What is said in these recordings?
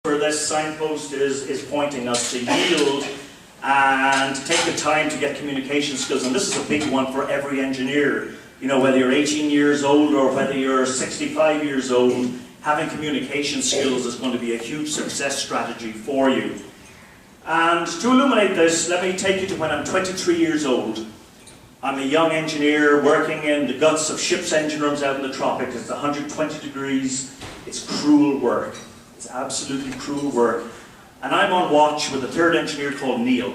Where this signpost is pointing us to yield and take the time to get communication skills. And this is a big one for every engineer. You know, whether you're 18 years old or whether you're 65 years old, having communication skills is going to be a huge success strategy for you. And to illuminate this, let me take you to when I'm 23 years old. I'm a young engineer working in the guts of ship's engine rooms out in the tropics. It's 120 degrees. It's cruel work. It's absolutely cruel work. And I'm on watch with a third engineer called Neil.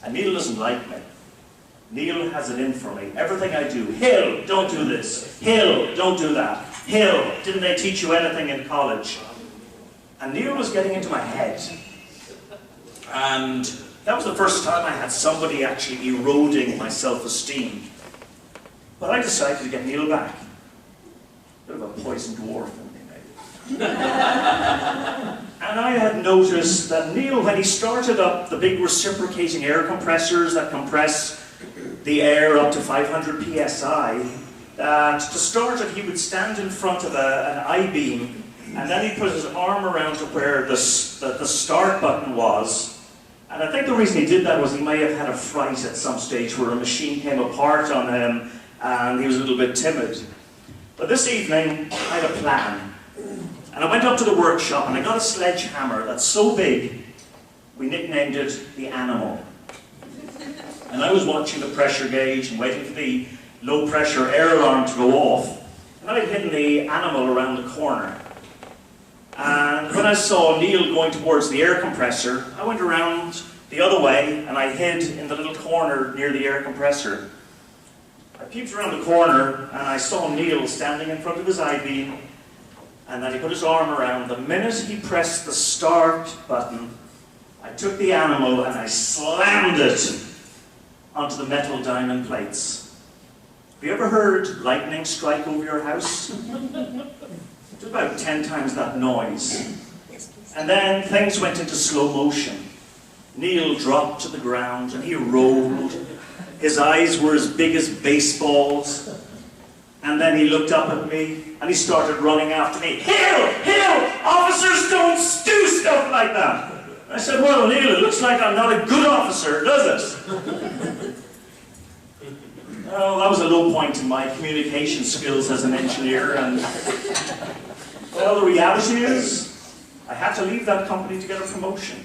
And Neil doesn't like me. Neil has it in for me. Everything I do, Hill, don't do this. Hill, don't do that. Hill, didn't they teach you anything in college? And Neil was getting into my head. And that was the first time I had somebody actually eroding my self-esteem. But I decided to get Neil back. Bit of a poison dwarf in me, maybe. And I had noticed that Neil, when he started up the big reciprocating air compressors that compress the air up to 500 psi, that to start it, he would stand in front of an I-beam, and then he'd put his arm around to where the start button was. And I think the reason he did that was he may have had a fright at some stage where a machine came apart on him, and he was a little bit timid. But this evening, I had a plan. And I went up to the workshop and I got a sledgehammer that's so big, we nicknamed it the Animal. And I was watching the pressure gauge and waiting for the low pressure air alarm to go off. And I'd hidden the Animal around the corner. And when I saw Neil going towards the air compressor, I went around the other way and I hid in the little corner near the air compressor. I peeped around the corner and I saw Neil standing in front of his I-beam, and then he put his arm around. The minute he pressed the start button, I took the Animal and I slammed it onto the metal diamond plates. Have you ever heard lightning strike over your house? It was about 10 times that noise. And then things went into slow motion. Neil dropped to the ground and he rolled. His eyes were as big as baseballs. And then he looked up at me and he started running after me. Hill! Hill! Officers don't do stuff like that! I said, well, Neil, it looks like I'm not a good officer, does it? Well, that was a low point in my communication skills as an engineer, and well, the reality is, I had to leave that company to get a promotion.